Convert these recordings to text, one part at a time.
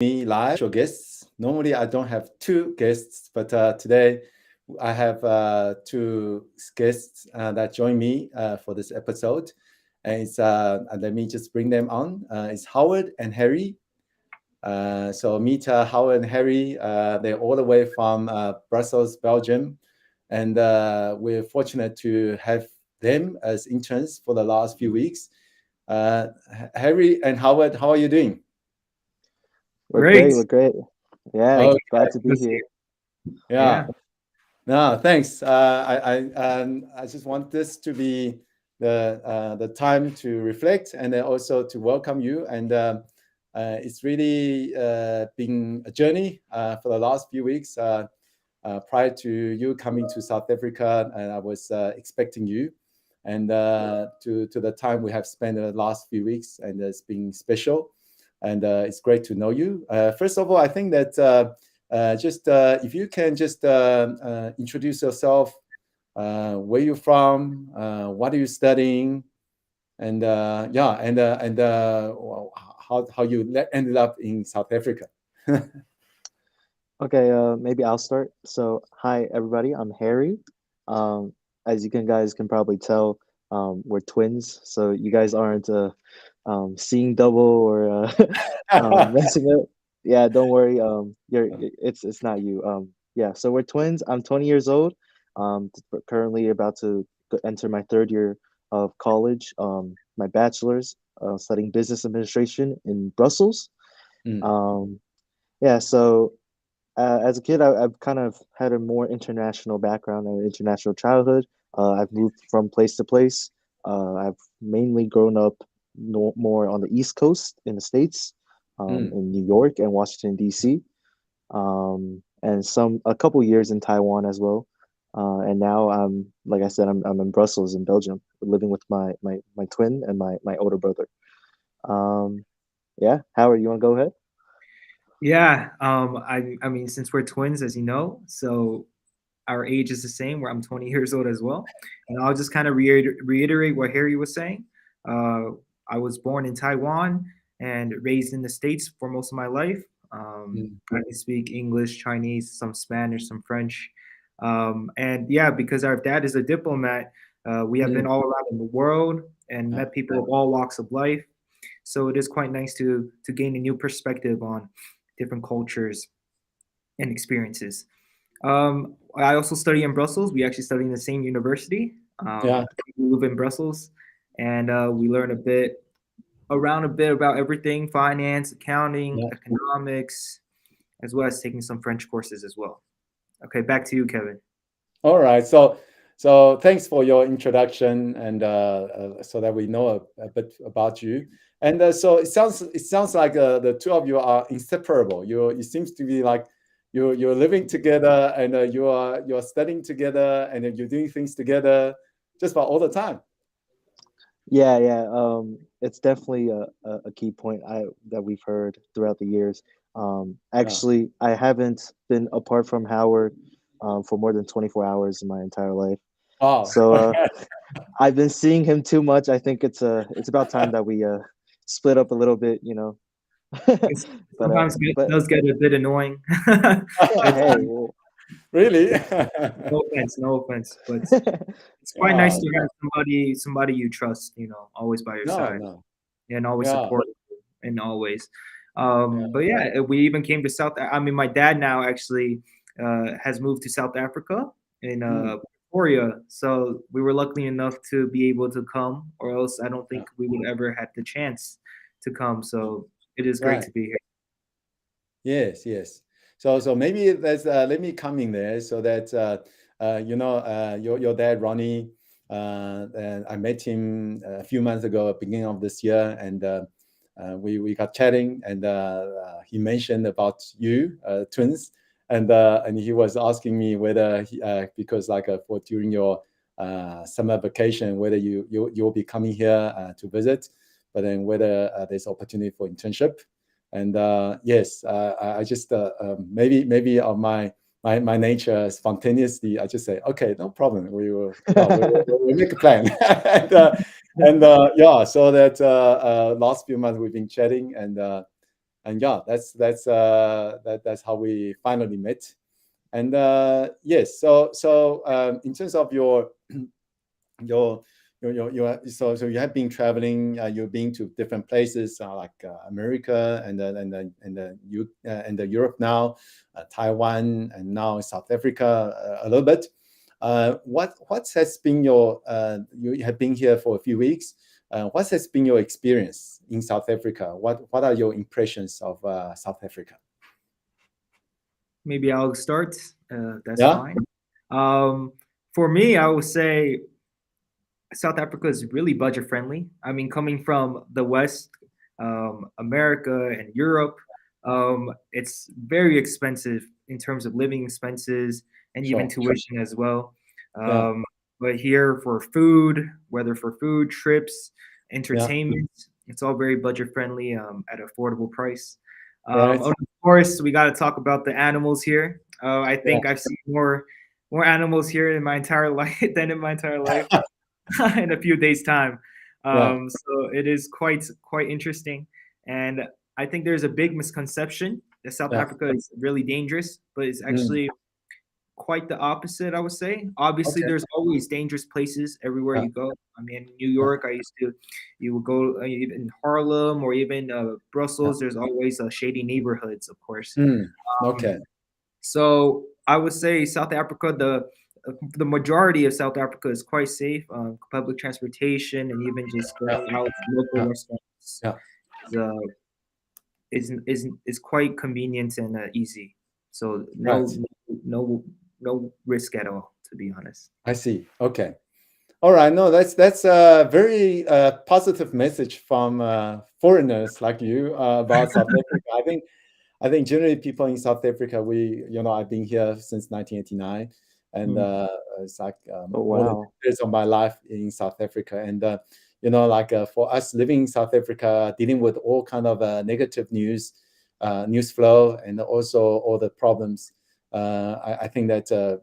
me live guests. Normally, I don't have two guests, but today I have two guests that join me for this episode. And let me just bring them on. It's Howard and Harry. So meet Howard and Harry. They're all the way from Brussels, Belgium, and we're fortunate to have them as interns for the last few weeks. Harry and Howard, how are you doing? We're Great. great. We're great. Yeah, Okay. glad to be Let's here. hear. Yeah. Yeah. No, thanks. I just want this to be the time to reflect and then also to welcome you. And it's really been a journey for the last few weeks. Prior to you coming to South Africa, and I was expecting you, and to the time we have spent the last few weeks, and it's been special, and it's great to know you. First of all, I think that just if you can just introduce yourself, where you're from, what are you studying, and how you ended up in South Africa. Okay, maybe I'll start. So, hi everybody. I'm Harry. Um, as you guys can probably tell, we're twins. So you guys aren't seeing double or messing up. Yeah, don't worry. It's not you. Yeah. So we're twins. I'm 20 years old. Currently about to enter my third year of college. My bachelor's, studying business administration in Brussels. Mm. Um, yeah. So as a kid, I've kind of had a more international background and international childhood. I've moved from place to place. I've mainly grown up more on the East Coast in the States, Mm. in New York and Washington, D.C., and a couple years in Taiwan as well. And now like I said, I'm in Brussels in Belgium, living with my twin and my older brother. Um, yeah, Howard, you want to go ahead? Yeah. I mean, since we're twins, as you know, so our age is the same, where I'm 20 years old as well. And I'll just kind of reiterate what Harry was saying. Uh, I was born in Taiwan and raised in the States for most of my life. Mm. I can speak English, Chinese, some Spanish, some French. And yeah, because our dad is a diplomat, we have been Mm. all around in the world and Yeah. met people of all walks of life. So it is quite nice to gain a new perspective on different cultures and experiences. I also study in Brussels. We actually study in the same university. Yeah. We live in Brussels, and we learn a bit about everything: finance, accounting, Yeah. economics, as well as taking some French courses as well. Okay, back to you, Kevin. All right. So thanks for your introduction, and so that we know a bit about you. And so it sounds like the two of you are inseparable. It seems to be like you're living together, and you're studying together, and then you're doing things together just about all the time. Yeah, yeah. It's definitely a key point that we've heard throughout the years. Yeah. Actually, I haven't been apart from Howard for more than 24 hours in my entire life. Oh. So I've been seeing him too much. I think it's about time that we split up a little bit, you know. It But sometimes does get a bit annoying. yeah, It's, hey, well, Really? no offense, but it's quite nice Yeah. to have somebody you trust, always by your No, side no. and always Yeah. support you and always. Yeah. But yeah, we even came to I mean, my dad now actually has moved to South Africa in Mm. Pretoria, so we were lucky enough to be able to come, or else I don't Yeah. think we would ever had the chance to come. So it is great Right. to be here. Yes, yes. So maybe let me come in there so that your dad Ronnie, and I met him a few months ago, beginning of this year, and we got chatting, and he mentioned about you twins, and he was asking me whether because like for during your summer vacation, whether you'll be coming here to visit, but then whether there's opportunity for internship. And yes, I just maybe of my nature spontaneously, I just say, okay, no problem. We'll make a plan. And yeah, so that last few months we've been chatting, and yeah, that's how we finally met. And yes, so in terms of your your so you have been traveling, you've been to different places like America and you and the Europe now, Taiwan, and now South Africa a little bit. What has been your you have been here for a few weeks. What has been your experience in South Africa? What are your impressions of South Africa? Maybe I'll start. That's Yeah, fine. For me, I would say South Africa is really budget friendly. I mean, coming from the West, America and Europe, it's very expensive in terms of living expenses and even sure. tuition as well. Yeah, But here for food, whether for food, trips, yeah, entertainment, it's all very budget friendly at affordable price. right. Of course, we got to talk about the animals here. I Yeah, think I've seen more animals here in my entire life than in my entire life. In a few days' time. yeah, So it is quite interesting, and I think there's a big misconception that South yeah. Africa is really dangerous, but it's Mm, actually quite the opposite. I would say. Obviously, okay. there's always dangerous places everywhere Yeah, you go. I mean, in New yeah, York, you would go even Harlem or even yeah. Brussels. There's always shady neighborhoods, of course. Mm, Um, okay. so I would say South Africa, the majority of South Africa is quite safe. Public transportation and even just Yeah, going out to local yeah, restaurants yeah. is uh, is quite convenient and easy. So Right. no risk at all, to be honest. I see. Okay. All right. No, that's a very positive message from foreigners like you about South Africa. I think generally people in South Africa, I've been here since 1989, and Mm. it's like Oh more than wow. 2 years of my life in South Africa. And like for us living in South Africa, dealing with all kind of negative news flow, and also all the problems. I think that a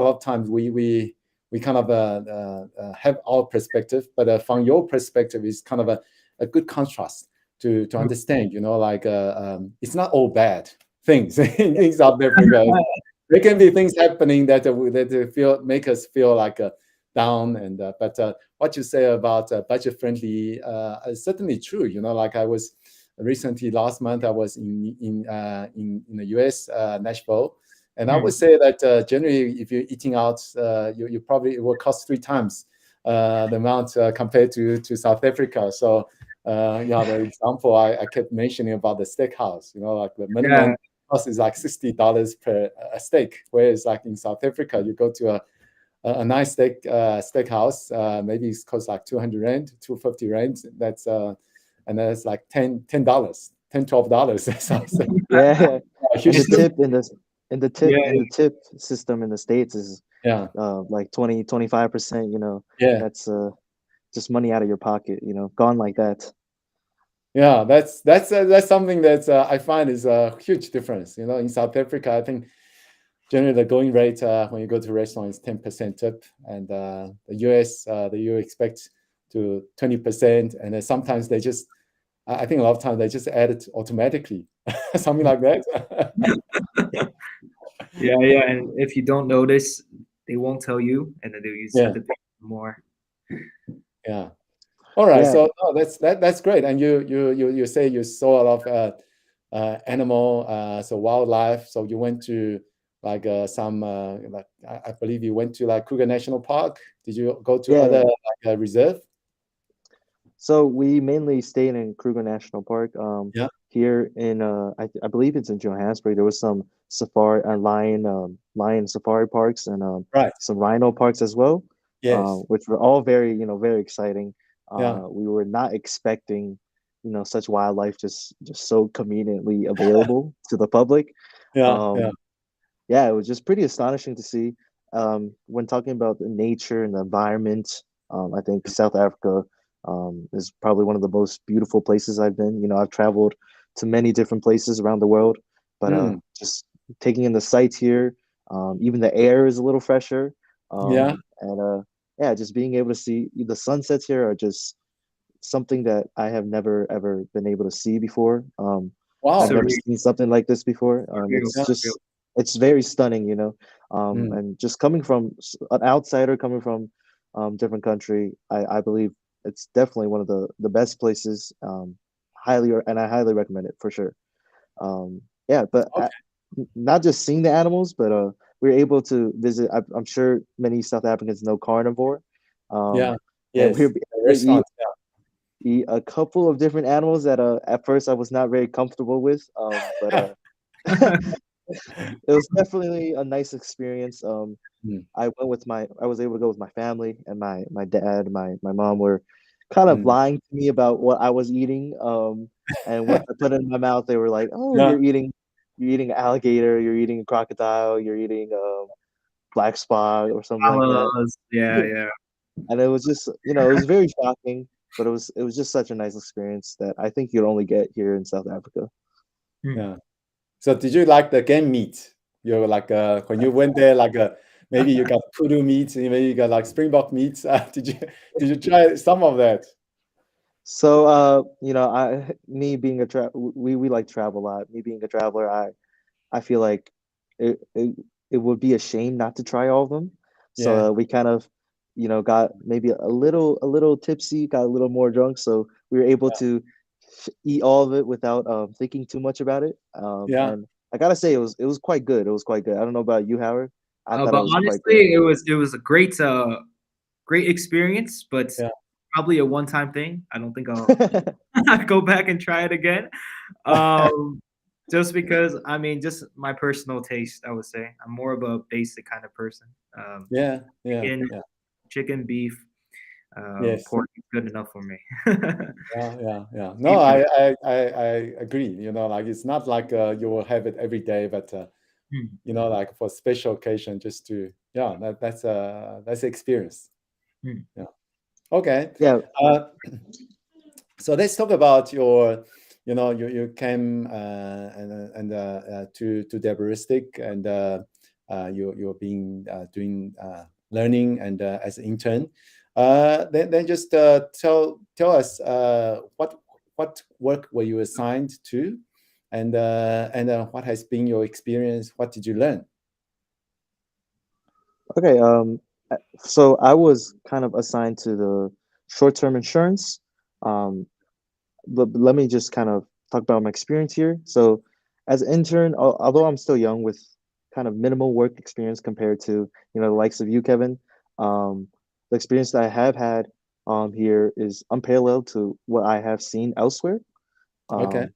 lot of times we kind of have our perspective, but from your perspective, is kind of a good contrast to Mm. understand. Like it's not all bad things in South Africa. There can be things happening that make us feel like down, and but what you say about budget friendly is certainly true. Like I was recently last month, I was in the US, Nashville, and I Mm. would say that generally, if you're eating out, you probably it will cost 3 times the amount compared to South Africa. So yeah, the example I kept mentioning about the steakhouse, like the Yeah, minimum cost is like $60 per a steak, whereas like in South Africa, you go to a nice steakhouse, maybe it's cost like 200 rand, 250 rand. And that's like $10, $12. So Yeah. a And huge difference. yeah, in the tip system in the States is Yeah, like 20-25%, yeah. that's just money out of your pocket, gone like that. Yeah, that's something that I find is a huge difference. In South Africa, I think generally the going rate when you go to a restaurant is 10% tip, and the US, you expect to 20%, and then sometimes they just, I think a lot of times they just add it automatically, something like that. yeah. And if you don't notice, they won't tell you, and then you just have Yeah, to pay more. yeah. All right, Yeah. so no, that's great. And you say you saw a lot of animal, so wildlife. So you went to like some like I believe you went to like Kruger National Park. Did you go to other Yeah. like reserve? So we mainly stayed in Kruger National Park. Yeah. Here in I believe it's in Johannesburg. There was some safari lion safari parks and Right. some rhino parks as well, Yes. which were all very very exciting. Yeah. We were not expecting such wildlife just so conveniently available to the public. Yeah. Yeah. Um, yeah, it was just pretty astonishing to see. When talking about the nature and the environment, I think South Africa is probably one of the most beautiful places I've been. I've traveled to many different places around the world, but Mm, just taking in the sights here, even the air is a little fresher, yeah. and yeah, just being able to see the sunsets here are just something that I have never ever been able to see before. Wow. I've never Surreal. seen something like this before. Surreal. It's Yeah. Surreal. just it's very stunning, you know. Mm, And just coming from an outsider coming from different country, I believe it's definitely one of the best places. And I highly recommend it for sure. Yeah, but okay. not just seeing the animals, but we were able to visit. I'm sure many South Africans know carnivore, Yeah. um, and we Yes. were The able to restaurant. eat a couple of different animals that at first I was not very comfortable with, but it was definitely a nice experience. Mm, I was able to go with my family, and my dad, my mom were kind of mm. lying to me about what I was eating. And once I put it in my mouth, they were like, "Oh, Yeah. you're eating alligator, you're eating crocodile, you're eating black spot or something like that." Follows. Yeah, yeah. And it was just, it was very shocking, but it was just such a nice experience that I think you'd only get here in South Africa. Hmm. Yeah. So did you like the game meat? You like when you went there, like maybe you got kudu meat, maybe you got like springbok meat. Did you try some of that? So, me being we like to travel a lot. Me being a traveler, I feel like it would be a shame not to try all of them. So Yeah. we kind of, got maybe a little tipsy, got a little more drunk, so we were able to eat all of it without thinking too much about it. Yeah. And I gotta say, it was quite good. It was quite good. I don't know about you, Howard. I thought it But was quite good. honestly, it was a great experience, but Yeah. probably a one-time thing. I don't think I'll go back and try it again. Um, just because, I mean, just my personal taste, I would say. I'm more of a basic kind of person. Yeah. Yeah. Chicken, Yeah. chicken, beef, Yes. pork is good enough for me. Yeah. Yeah. Yeah. No, Beef is- I agree. Like it's not like you will have it every day, but Hmm. like for special occasion, just to that's experience. Hmm. Yeah. Okay. Yeah. Uh, so let's talk about you came to Daberistic, and you're being doing learning and as an intern. Then just tell us what work were you assigned to, and what has been your experience? What did you learn? Okay. So I was kind of assigned to the short-term insurance. Um, but let me just kind of talk about my experience here. So, as an intern, although I'm still young with kind of minimal work experience compared to the likes of you, Kevin, the experience that I have had here is unparalleled to what I have seen elsewhere. Okay. Um,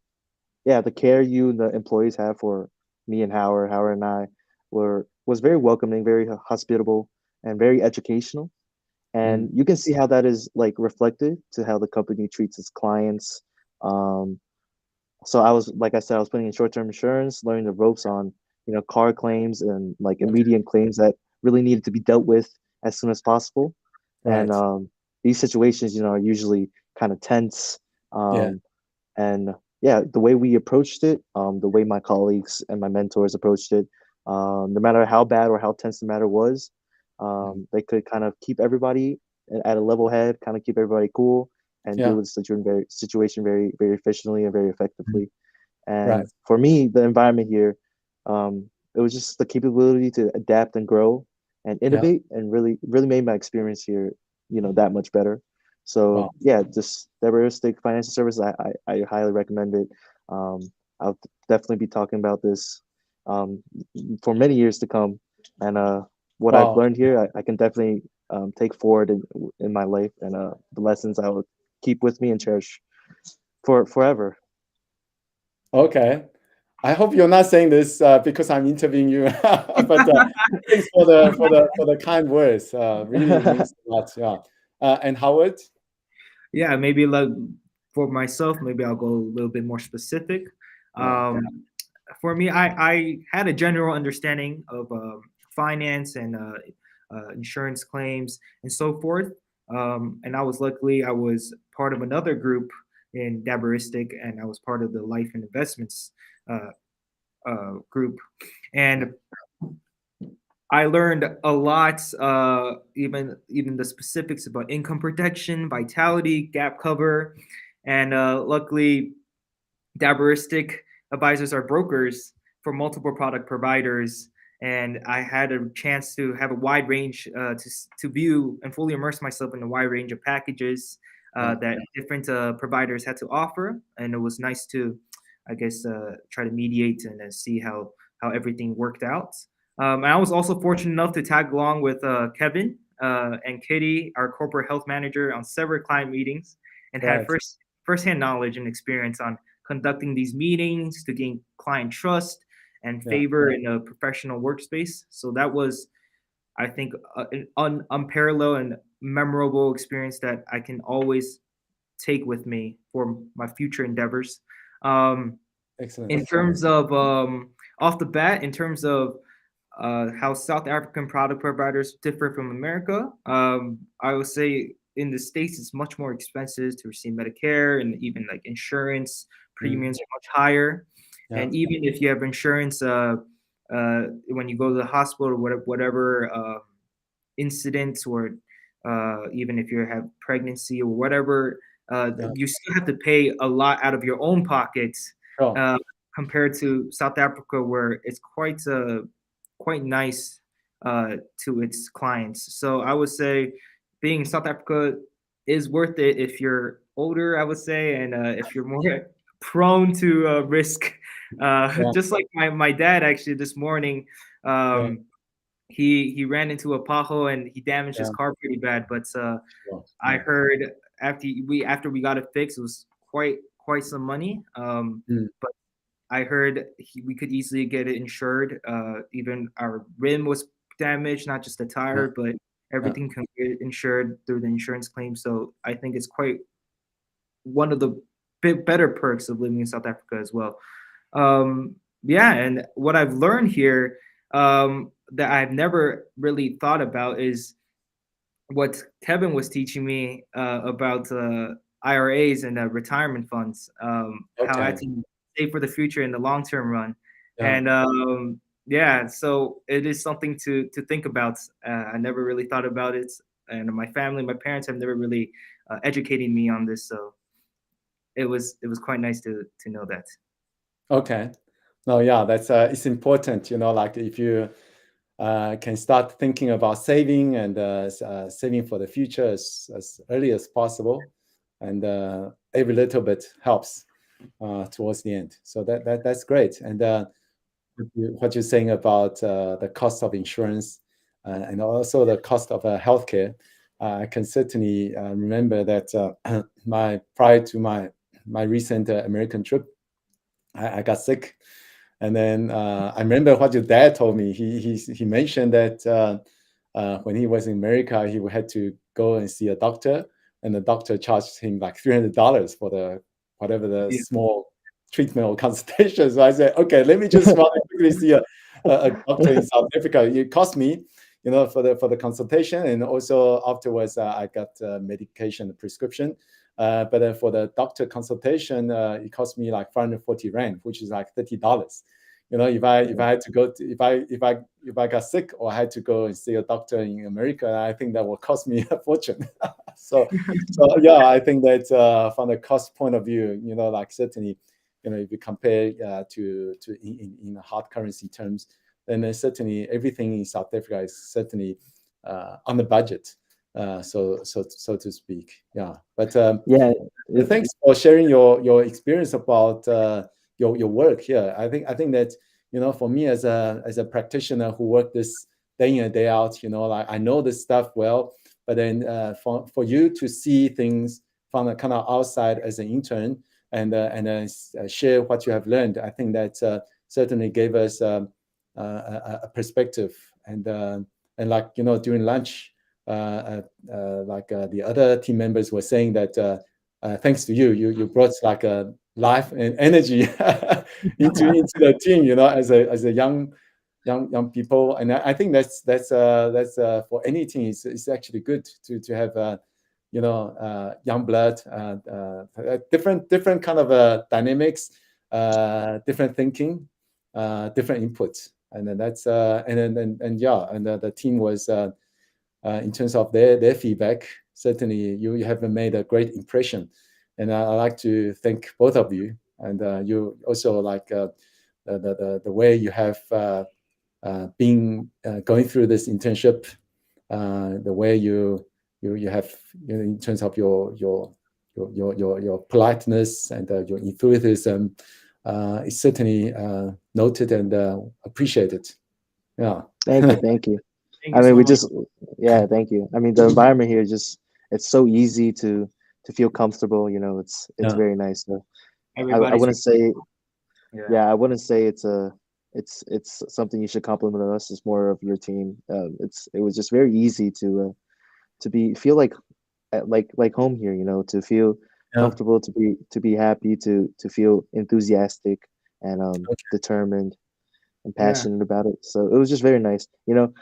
yeah, the care you and the employees have for me and Howard and I was very welcoming, very hospitable, and very educational. Mm, And you can see how that is like reflected to how the company treats its clients. Um, so like I said, I was putting in short-term insurance, learning the ropes on, car claims and like okay. immediate claims that really needed to be dealt with as soon as possible. And Right. these situations, are usually kind of tense. Yeah. Um, and yeah, the way we approached it, the way my colleagues and my mentors approached it, no matter how bad or how tense the matter was, Mm, they could kind of keep everybody at a level head, kind of keep everybody cool, and deal yeah. with the situation very, very efficiently and very Mm, effectively. right. And for me, the environment here, it was just the capability to adapt and grow and Yeah. innovate, and really, really made my experience here, that much better. So Wow. yeah, just Daberistic Financial Services, I highly recommend it. Um, I'll definitely be talking about this um, for many years to come, and what I've Wow. learned here, I can definitely take forward in my life, and the lessons I will keep with me and cherish for forever. Okay. I hope you're not saying this because I'm interviewing you, but thanks for the kind words. Really means a lot. Yeah. And Howard? Yeah, maybe like for myself, maybe I'll go a little bit more specific. Yeah. For me, I had a general understanding of finance and insurance claims and so forth. And I was part of another group in Daberistic, and I was part of the life and investments uh, group. And I learned a lot, even the specifics about income protection, vitality, gap cover, and luckily, Daberistic advisors are brokers for multiple product providers, and I had a chance to have a wide range to view and fully immerse myself in a wide range of packages that different providers had to offer, and it was nice to, I guess, try to mediate and see how everything worked out. I was also fortunate enough to tag along with Kevin and Kitty, our corporate health manager, on several client meetings, and had Right. firsthand knowledge and experience on conducting these meetings to gain client trust and Yeah. favor in a professional workspace. So that was, I think, an unparalleled and memorable experience that I can always take with me for my future endeavors. Excellent. In terms of off the bat, in terms of how South African product providers differ from America, I would say in the States it's much more expensive to receive Medicare, and even like insurance premiums are much higher. Yeah. And even if you have insurance, when you go to the hospital or whatever incidents, or even if you have pregnancy or whatever, you still have to pay a lot out of your own pockets. Sure. Compared to South Africa, where it's quite nice to its clients. So I would say being in South Africa is worth it if you're older, I would say, and if you're more prone to risk. Just like my dad actually this morning, he ran into a pothole and he damaged his car pretty bad. But I heard after we got it fixed, it was quite some money. But I heard we could easily get it insured. Even our rim was damaged, not just the tire, but everything can get insured through the insurance claim. So I think it's quite one of the better perks of living in South Africa as well. And what I've learned here that I've never really thought about is what Kevin was teaching me about IRAs and retirement funds, how I can save for the future in the long-term run. And so it is something to think about. I never really thought about it, and my parents have never really educated me on this. So it was quite nice to know that. Okay. No, yeah, that's it's important, like if you can start thinking about saving and saving for the future as early as possible, and every little bit helps towards the end. So that's great. And what you're saying about the cost of insurance and also the cost of healthcare, I can certainly remember that prior to my recent American trip, I got sick. And then I remember what your dad told me. He mentioned that when he was in America, he had to go and see a doctor, and the doctor charged him like $300 for whatever the small treatment or consultation. So I said, okay, let me just quickly see a doctor in South Africa. It cost me, for the consultation, and also afterwards I got medication prescription. But for the doctor consultation, it cost me like 540 rand, which is like $30. If I had to go to, if I got sick or I had to go and see a doctor in America, I think that will cost me a fortune. so yeah, I think that from the cost point of view, like certainly, if you compare to in hard currency terms, then certainly everything in South Africa is certainly on the budget. So to speak, yeah. But thanks for sharing your experience about your work here. I think that for me as a practitioner who work this day in and day out, like I know this stuff well, but then for you to see things from a kind of outside as an intern and share what you have learned, I think that certainly gave us a perspective. And like during lunch, the other team members were saying that thanks to you brought like a life and energy into the team, as a young people. And I think that's for any team, it's actually good to have young blood, different kind of dynamics, different thinking, different inputs, and then that's and the team was. In terms of their feedback, certainly you have made a great impression, and I like to thank both of you and you also like the way you have been going through this internship, the way you have, you know, in terms of your politeness and your enthusiasm, is certainly noted and appreciated. Yeah. Thank you, thank you. Thank I you mean, so we much. just, yeah, thank you. I mean, the environment here just, it's so easy to feel comfortable. You know, it's Yeah. very nice. So I Everybody's wouldn't say, yeah. yeah, I wouldn't say it's something you should compliment us. It's more of your team. It was just very easy to be feel like home here. You know, to feel Yeah. comfortable, to be happy, to feel enthusiastic and Okay. determined and Yeah. passionate about it. So it was just very nice. You know,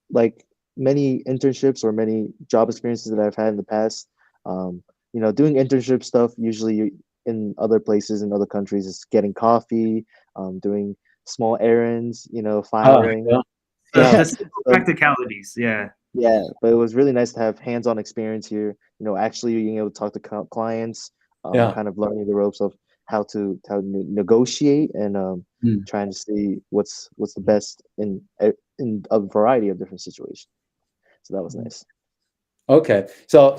like many internships or many job experiences that I've had in the past, doing internship stuff usually in other places in other countries is getting coffee, doing small errands, Ah, filing. yeah. The Yeah. Yeah. simple So practicalities. Yeah. yeah, but it was really nice to have hands-on experience here. Actually being able to talk to clients, Yeah. kind of learning the ropes of how to negotiate and Mm. trying to see what's the best in a variety of different situations. So that was nice. Okay. So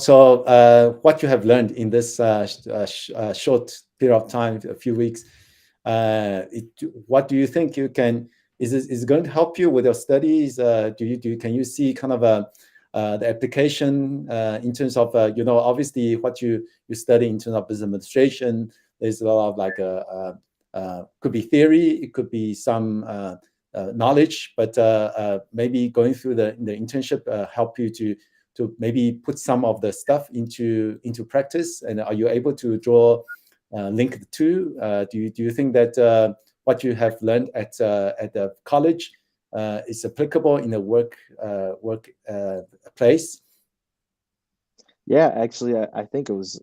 what you have learned in this short period of time, a few weeks, it, what do you think you can, is it going to help you with your studies? Can you see kind of the application in terms of, obviously what you study in terms of business administration, there's a lot of like, could be theory, it could be some knowledge, but maybe going through the internship help you to maybe put some of the stuff into practice? And are you able to draw link the two? Do you think that what you have learned at the college is applicable in the work place? Yeah, actually, I think it was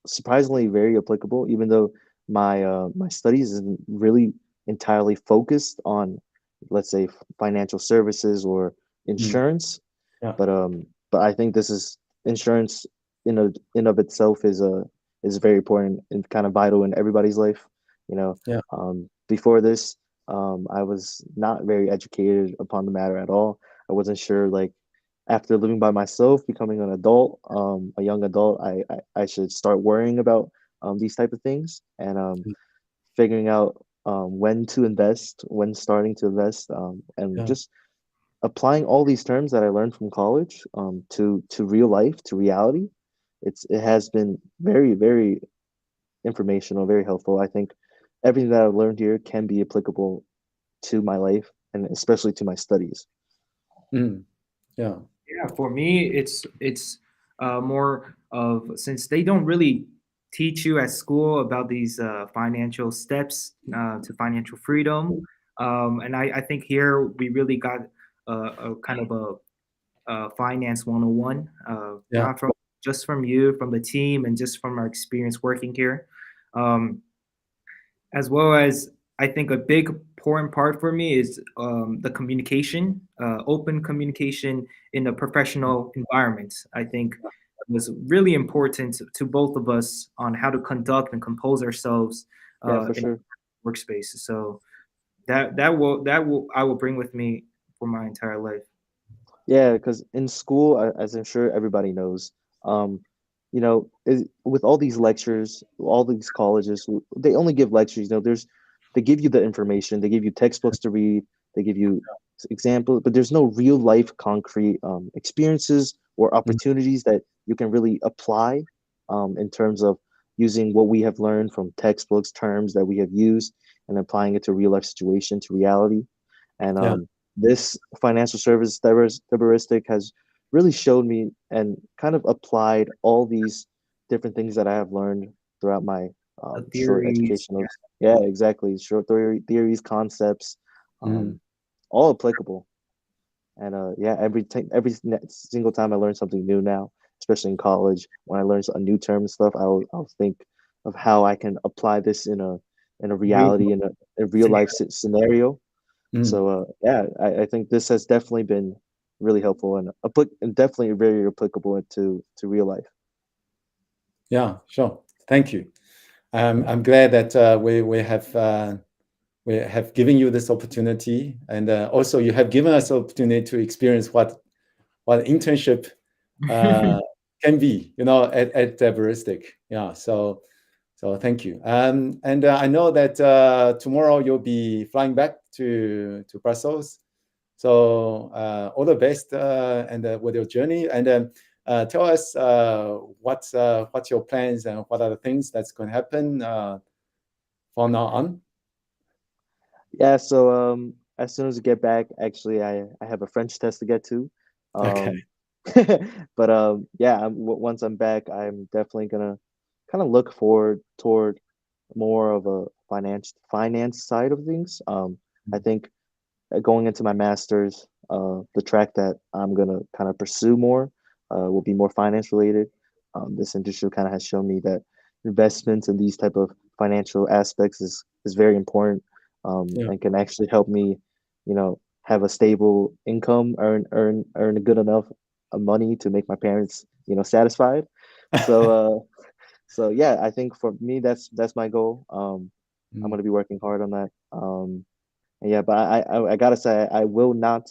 surprisingly very applicable, even though my studies isn't really entirely focused on, let's say, financial services or Mm. insurance. Yeah. But I think this is insurance in of itself is very important and kind of vital in everybody's life. Yeah. Before this, I was not very educated upon the matter at all. I wasn't sure, like, after living by myself, becoming an adult, a young adult, I should start worrying about these type of things and figuring out when to invest, when starting to invest, and Yeah. just applying all these terms that I learned from college to real life, to reality. It has been very, very informational, very helpful. I think everything that I've learned here can be applicable to my life and especially to my studies. Mm. Yeah. Yeah, for me, it's more of, since they don't really teach you at school about these financial steps to financial freedom, and I think here we really got a kind of a finance 101, Yeah. not from just from you, from the team, and just from our experience working here. Um, as well as, I think a big important part for me is the communication, open communication in a professional environment. I think it was really important to both of us on how to conduct and compose ourselves Yeah, for in sure. workspace. So that will I will bring with me for my entire life. Yeah, because in school, as I'm sure everybody knows, with all these lectures, all these colleges, they only give lectures. They give you the information, they give you textbooks to read, they give you examples, but there's no real life concrete experiences or Mm. opportunities that you can really apply in terms of using what we have learned from textbooks, terms that we have used, and applying it to real life situation, to reality. And Yeah. this financial service Daberistic has really showed me and kind of applied all these different things that I have learned throughout my The short theories, educational. Yeah, exactly. Short theories, concepts, Mm. um, all applicable. And yeah, single time I learn something new now, especially in college, when I learn a new term and stuff, I'll think of how I can apply this in a real reality, in a real life scenario. scenario. Mm. So yeah, I think this has definitely been really helpful and definitely very applicable to real life. Yeah. Sure. Thank you. I'm glad that we have given you this opportunity, and also you have given us the opportunity to experience what internship can be, at Daberistic. Yeah. So thank you. And I know that tomorrow you'll be flying back to Brussels. So all the best and with your journey. And tell us what's your plans and what are the things that's going to happen from now on. Yeah, so as soon as we get back, actually, I have a French test to get to. Okay. But yeah, once I'm back, I'm definitely gonna kind of look forward toward more of a finance side of things. I think going into my master's, the track that I'm gonna kind of pursue more will be more finance related. This internship kind of has shown me that investments and these type of financial aspects is very important, Yeah. and can actually help me, have a stable income, earn a good enough money to make my parents, satisfied. So so yeah, I think for me that's my goal. I'm gonna be working hard on that. Yeah, but I gotta say I will not.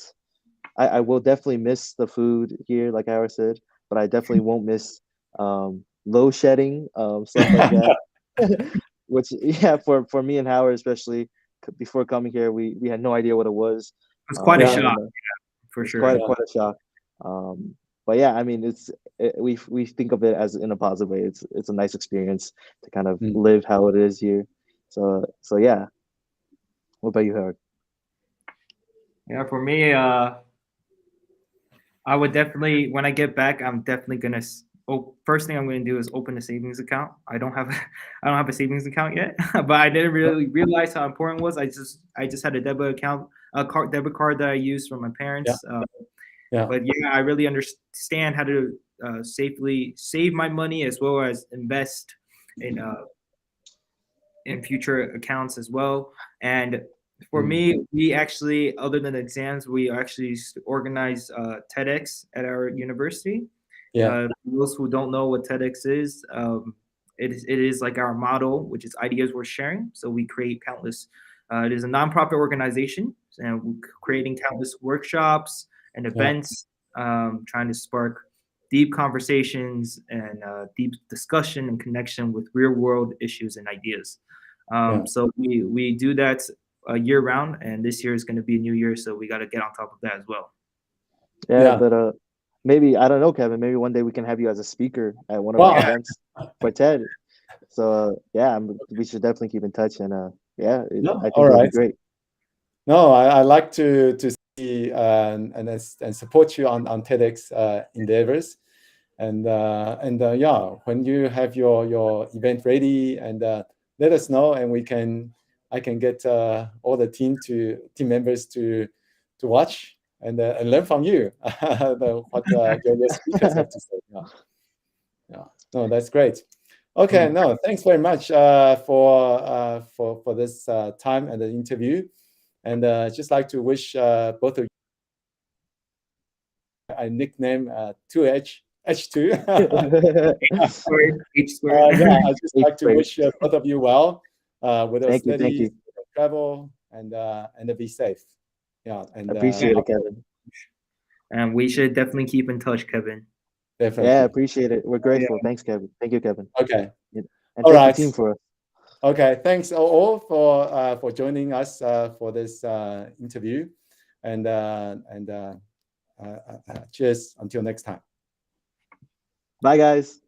I will definitely miss the food here, like I already said, but I definitely won't miss low shedding, stuff like that. Which yeah, for me and Howard especially, before coming here, we had no idea what it was. It's quite a Yeah. shock, And for it's sure. quite a shock. But yeah, I mean, we think of it as in a positive way. It's a nice experience to kind of Mm. live how it is here. So yeah. What about you, Howard? Yeah, for me, I would definitely, when I get back, I'm definitely gonna. First thing I'm gonna do is open a savings account. I don't have, I don't have a savings account yet, but I didn't really realize how important it was. I just had a debit card that I used from my Yeah. parents. Yeah. But yeah, I really understand how to safely save my money as well as invest in future accounts as well. And for me, we actually, other than exams, we actually organize TEDx at our university. Yeah. For those who don't know what TEDx is, it is like our model, which is ideas worth sharing. So we create countless. It is a nonprofit organization, and we're creating countless workshops and Yeah. events, trying to spark deep conversations and deep discussion and connection with real world issues and ideas. Yeah. So we do that year round, and this year is going to be a new year, so we got to get on top of that as well. Yeah, Yeah. but maybe I don't know, Kevin. Maybe one day we can have you as a speaker at one of our Wow. events for TED. So yeah, we should definitely keep in touch, and yeah, No, I all think it'll be right. great. No, I like to see and support you on TEDx endeavors, and yeah, when you have your event ready, and let us know, and I can get all the team members to watch and learn from you what your speakers have to say. Yeah, yeah. No, that's great. Okay, no, thanks very much for this time and the interview. And just like to wish both of you a nickname 2H, H2. H squared. Yeah, I just It's like to great. wish both of you well with your Thank you, studies, travel, and be safe. Yeah, and appreciate it, Kevin. And we should definitely keep in touch, Kevin. definitely. Yeah, appreciate it. We're grateful. Yeah. Thanks, Kevin. Thank you, Kevin. Okay. And All thank right. you, team, for us. Okay. Thanks all for joining us for this interview, and cheers until next time. Bye, guys.